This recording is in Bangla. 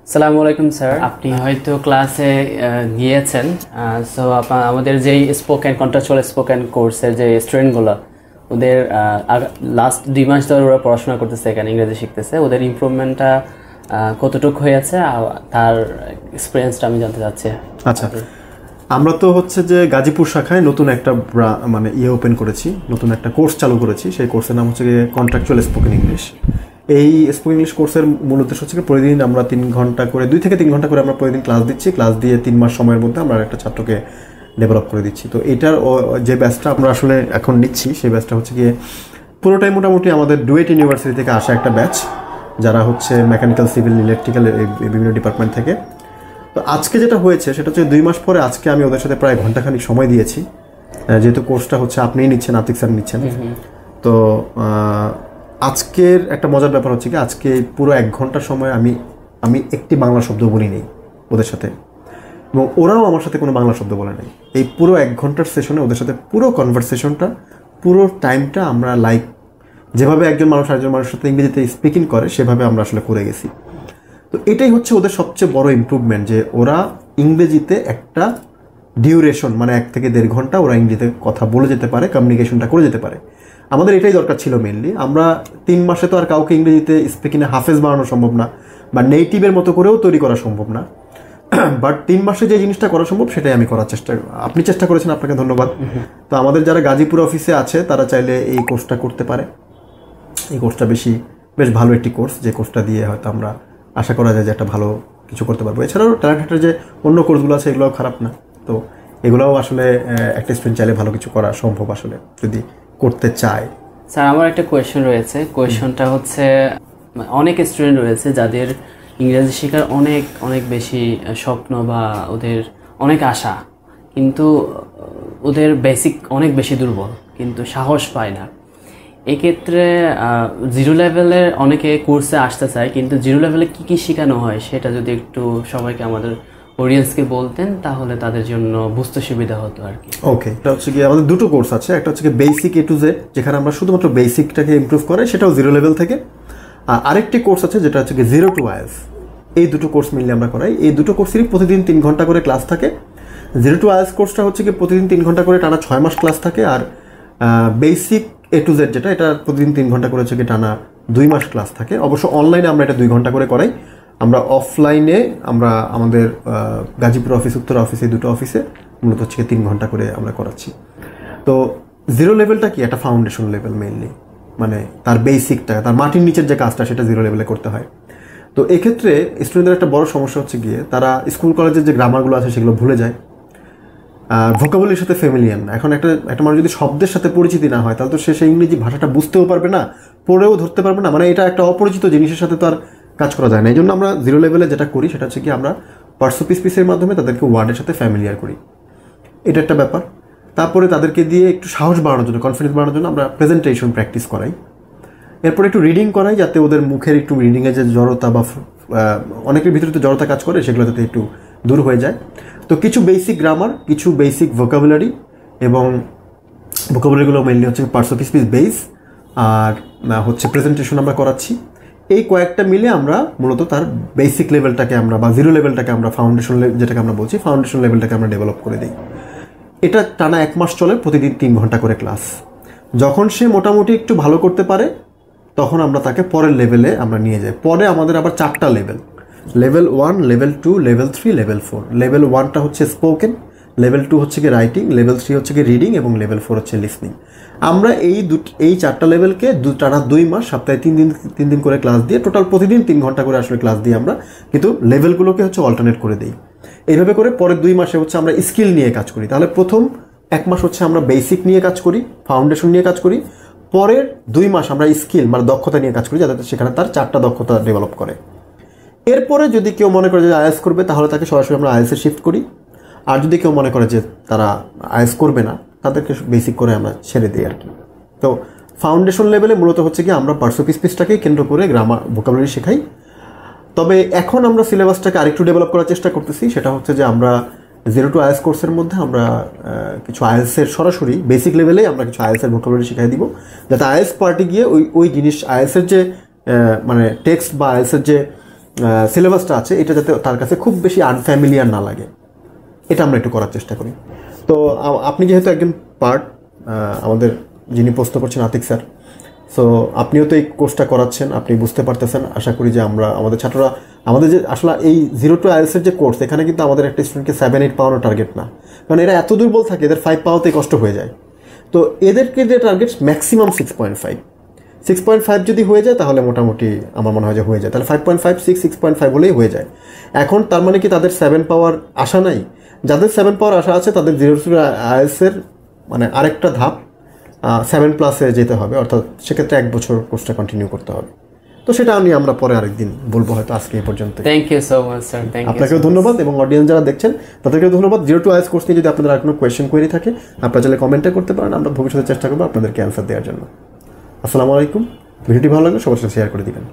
আসসালামু আলাইকুম স্যার, আপনি হয়তো ক্লাসে গিয়েছেন। সো আমাদের যেই স্পোকেন কন্ট্রাকচুয়াল স্পোকেন কোর্সের যে স্টুডেন্টগুলো, ওদের লাস্ট 2 মাস ধরে ওরা পড়াশোনা করতেছে, এখানে ইংরেজি শিখতেছে। ওদের ইমপ্রুভমেন্টটা কতটুকু হয়েছে তার এক্সপিরিয়েন্সটা আমি জানতে চাচ্ছি। আচ্ছা, আমরা তো হচ্ছে যে গাজীপুর শাখায় নতুন একটা মানে ওপেন করেছি, নতুন একটা কোর্স চালু করেছি। সেই কোর্সের নাম হচ্ছে কন্ট্রাকচুয়াল স্পোকেন ইংলিশ। এই স্পোকেন ইংলিশ কোর্সের মূল উদ্দেশ্য হচ্ছে প্রতিদিন আমরা 3 ঘন্টা করে 2 থেকে 3 ঘন্টা করে আমরা প্রতিদিন ক্লাস দিচ্ছি। ক্লাস দিয়ে 3 মাস সময়ের মধ্যে আমরা একটা ছাত্রকে ডেভেলপ করে দিচ্ছি। তো এটার যে ব্যাচটা আমরা আসলে এখন নিচ্ছি, সেই ব্যাচটা হচ্ছে গিয়ে পুরোটাই মোটামুটি আমাদের ডুয়েট ইউনিভার্সিটি থেকে আসা একটা ব্যাচ, যারা হচ্ছে মেকানিক্যাল, সিভিল, ইলেকট্রিক্যাল বিভিন্ন ডিপার্টমেন্ট থেকে। তো আজকে যেটা হয়েছে সেটা হচ্ছে 2 মাস পরে আজকে আমি ওদের সাথে প্রায় ঘন্টাখানিক সময় দিয়েছি, যেহেতু কোর্সটা হচ্ছে আপনিই নিচ্ছেন, আতিক স্যার নিচ্ছেন। তো আজকের একটা মজার ব্যাপার হচ্ছে কি, আজকে পুরো 1 ঘন্টার সময় আমি একটি বাংলা শব্দ বলি নেই ওদের সাথে, এবং ওরাও আমার সাথে কোনো বাংলা শব্দ বলে নেই। এই পুরো 1 ঘন্টার সেশনে ওদের সাথে পুরো কনভারসেশনটা, পুরো টাইমটা আমরা লাইক যেভাবে একজন মানুষ আরেকজন মানুষের সাথে ইংরেজিতে স্পিকিং করে সেভাবে আমরা আসলে করে গেছি। তো এটাই হচ্ছে ওদের সবচেয়ে বড় ইমপ্রুভমেন্ট, যে ওরা ইংরেজিতে একটা ডিউরেশন মানে 1 থেকে 1.5 ঘন্টা ওরা ইংরেজিতে কথা বলে যেতে পারে, কমিউনিকেশনটা করে যেতে পারে। আমাদের এটাই দরকার ছিল মেইনলি। আমরা 3 মাসে তো আর কাউকে ইংরেজিতে স্পিকিংয়ে হাফেজ বানানো সম্ভব না, বা নেটিভের মতো করেও তৈরি করা সম্ভব না। বাট 3 মাসে যে জিনিসটা করা সম্ভব সেটাই আমি করার আপনি চেষ্টা করেছেন, আপনাকে ধন্যবাদ। তো আমাদের যারা গাজীপুর অফিসে আছে তারা চাইলে এই কোর্সটা করতে পারে। এই কোর্সটা বেশ ভালো একটি কোর্স, যে কোর্সটা দিয়ে হয়তো আমরা আশা করা যায় যে একটা ভালো কিছু করতে পারবো। এছাড়াও ট্যালেন্ট হান্টার যে অন্য কোর্সগুলো আছে এগুলোও খারাপ না। তো এগুলোও আসলে একটা স্টুডেন্ট চাইলে ভালো কিছু করা সম্ভব আসলে, যদি করতে চায়। স্যার, আমার একটা কোয়েশ্চেন রয়েছে। কোয়েশ্চেনটা হচ্ছে, অনেক স্টুডেন্ট রয়েছে যাদের ইংরেজি শেখার অনেক অনেক বেশি স্বপ্ন বা ওদের অনেক আশা, কিন্তু ওদের বেসিক অনেক বেশি দুর্বল, কিন্তু সাহস পায় না। এক্ষেত্রে জিরো লেভেলের অনেকে কোর্সে আসতে চায়, কিন্তু জিরো লেভেলে কী কী শেখানো হয় সেটা যদি একটু সবাইকে, আমাদের অডিয়েন্সকে বলতেন, তাহলে তাদের জন্য বুঝতে সুবিধা হতো আর কি। ওকে, এটা হচ্ছে কি আমাদের 2টো কোর্স আছে। একটা হচ্ছে কি বেসিক A to Z, যেখানে আমরা শুধুমাত্র বেসিকটাকে ইমপ্রুভ করে, সেটাও 0 লেভেল থেকে। আর আরেকটি কোর্স আছে যেটা হচ্ছে কি 0 to IELTS। এই 2টো কোর্স মিলিয়ে আমরা করাই। এই 2টো কোর্সেরই প্রতিদিন 3 ঘন্টা করে ক্লাস থাকে। 0 to IELTS কোর্সটা হচ্ছে কি প্রতিদিন 3 ঘন্টা করে টানা 6 মাস ক্লাস থাকে। আর বেসিক A to Z যেটা, এটা প্রতিদিন 3 ঘন্টা করে হচ্ছে কি টানা 2 মাস ক্লাস থাকে। অবশ্য অনলাইনে আমরা এটা 2 ঘন্টা করে করাই। আমরা অফলাইনে আমরা আমাদের গাজীপুর অফিস, উত্তর অফিস, এই 2টো অফিসে মূলত হচ্ছে 3 ঘন্টা করে আমরা করাচ্ছি। তো 0 লেভেলটা কি একটা ফাউন্ডেশন লেভেল মেইনলি, মানে তার বেসিকটা, তার মাটির নিচের যে কাজটা সেটা 0 লেভেলে করতে হয়। তো এক্ষেত্রে স্টুডেন্টদের একটা বড় সমস্যা হচ্ছে গিয়ে তারা স্কুল কলেজের যে গ্রামারগুলো আছে সেগুলো ভুলে যায়, ভোকাবুলারির সাথে ফ্যামিলিয়ার না। এখন একটা মানুষ যদি শব্দের সাথে পরিচিতি না হয়, তাহলে তো সে ইংরেজি ভাষাটা বুঝতেও পারবে না, পড়েও ধরতে পারবে না। মানে এটা একটা অপরিচিত জিনিসের সাথে তো আর কাজ করা যায় না। এই জন্য আমরা 0 লেভেলে যেটা করি সেটা হচ্ছে কি আমরা পার্টস পিসের মাধ্যমে তাদেরকে ওয়ার্ডের সাথে ফ্যামিলিয়ার করি। এটা একটা ব্যাপার। তারপরে তাদেরকে দিয়ে একটু সাহস বাড়ানোর জন্য, কনফিডেন্স বাড়ানোর জন্য আমরা প্রেজেন্টেশন প্র্যাকটিস করাই। এরপর একটু রিডিং করাই, যাতে ওদের মুখের একটু রিডিংয়ে যে জড়তা বা অনেকের ভিতরে তো জড়তা কাজ করে, সেগুলো যাতে একটু দূর হয়ে যায়। তো কিছু বেসিক গ্রামার, কিছু বেসিক ভোকাবুলারি, এবং ভোকাবুলারিগুলো মেনলি হচ্ছে পার্টস অফ স্পিচ বেস, আর হচ্ছে প্রেজেন্টেশন আমরা করাচ্ছি। এই কয়েকটা মিলে আমরা মূলত তার বেসিক লেভেলটাকে আমরা, বা 0 লেভেলটাকে আমরা, ফাউন্ডেশন যেটাকে আমরা বলছি, ফাউন্ডেশন লেভেলটাকে আমরা ডেভেলপ করে দিই। এটা টানা 1 মাস চলে, প্রতিদিন 3 ঘন্টা করে ক্লাস। যখন সে মোটামুটি একটু ভালো করতে পারে, তখন আমরা তাকে পরের লেভেলে আমরা নিয়ে যাই। পরে আমাদের আবার 4টা level, level 1, level 2, level 3, level 4। Level 1টা হচ্ছে স্পোকেন, লেভেল 2 হচ্ছে কি রাইটিং, লেভেল 3 হচ্ছে কি রিডিং, এবং লেভেল 4 হচ্ছে লিসনিং। আমরা এই 4টা লেভেলকে টানা 2 মাস সপ্তাহে 3 দিন করে ক্লাস দিয়ে, টোটাল প্রতিদিন 3 ঘন্টা করে আসলে ক্লাস দিয়ে আমরা, কিন্তু লেভেলগুলোকে হচ্ছে অল্টারনেট করে দিই। এইভাবে করে পরের 2 মাসে হচ্ছে আমরা স্কিল নিয়ে কাজ করি। তাহলে প্রথম 1 মাস হচ্ছে আমরা বেসিক নিয়ে কাজ করি, ফাউন্ডেশন নিয়ে কাজ করি। পরের 2 মাস আমরা স্কিল মানে দক্ষতা নিয়ে কাজ করি, যাতে সেখানে তার 4টা দক্ষতা ডেভেলপ করে। এরপরে যদি কেউ মনে করে যে আইএলটিএস করবে, তাহলে তাকে সরাসরি আমরা আইএলটিএসে শিফট করি। আর যদি কেউ মনে করে যে তারা আইএলটিএস করবে না, তাদেরকে বেসিক করে আমরা ছেড়ে দিই আর কি। তো ফাউন্ডেশন লেভেলে মূলত হচ্ছে কি আমরা পার্টস অফ স্পিচটাকেই কেন্দ্র করে গ্রামার, ভোকাবুলারি শেখাই। তবে এখন আমরা সিলেবাসটাকে আরেকটু ডেভেলপ করার চেষ্টা করতেছি। সেটা হচ্ছে যে আমরা 0 to IELTS কোর্সের মধ্যে আমরা কিছু আইএলটিএসের সরাসরি বেসিক লেভেলেই আমরা কিছু আইএলটিএসের ভোকাবুলারি শিখাই দিব, যাতে আইএলটিএস পার্টি গিয়ে ওই জিনিস, আইএলটিএসের যে মানে টেক্সট বা আইএলটিএসের যে সিলেবাসটা আছে এটা যাতে তার কাছে খুব বেশি আনফ্যামিলিয়ার না লাগে, এটা আমরা একটু করার চেষ্টা করি। তো আপনি যেহেতু একজন পার্ট আমাদের যিনি প্রশ্ন করছেন আতিক স্যার, সো আপনিও তো এই কোর্সটা করাচ্ছেন, আপনি বুঝতে পারতেছেন। আশা করি যে আমাদের ছাত্ররা আমাদের যে আসলে এই 0 to IELTS এর যে কোর্স, এখানে কিন্তু আমাদের একটা স্টুডেন্টকে 7-8 পাওয়ানো টার্গেট না, কারণ এরা এত দুর্বল থাকে এদের 5 পাওয়াতেই কষ্ট হয়ে যায়। তো এদেরকে যে টার্গেট ম্যাক্সিমাম 6.5 যদি হয়ে যায় তাহলে মোটামুটি আমার মনে হয় যে হয়ে যায়, তাহলে 5.5 6.5 হলেই হয়ে যায়। এখন তার মানে কি তাদের 7 পাওয়ার আশা নাই? যাদের 7 পাওয়ার আশা আছে তাদের 0 to IELTS এর মানে আরেকটা ধাপ 7+ যেতে হবে, অর্থাৎ সেক্ষেত্রে 1 বছর কোর্সটা কন্টিনিউ করতে হবে। তো সেটা আমরা পরে আরেকদিন বলবো, হয়তো আজকে এই পর্যন্ত। Thank you so much sir. আপনাকেও ধন্যবাদ এবং অডিয়েন্স যারা দেখছেন তাদেরকেও ধন্যবাদ। 0 to IELTS কোর্স নিয়ে যদি আপনাদের আর কোনো কোয়েশ্চেন কোয়েরি থাকে আপনারা চাইলে কমেন্টে করতে পারেন, আমরা ভবিষ্যতে চেষ্টা করবো আপনাদেরকে অ্যান্সার দেওয়ার জন্য। আসসালামু আলাইকুম। ভিডিওটি ভালো লাগলে সবার সাথে শেয়ার করে দিবেন।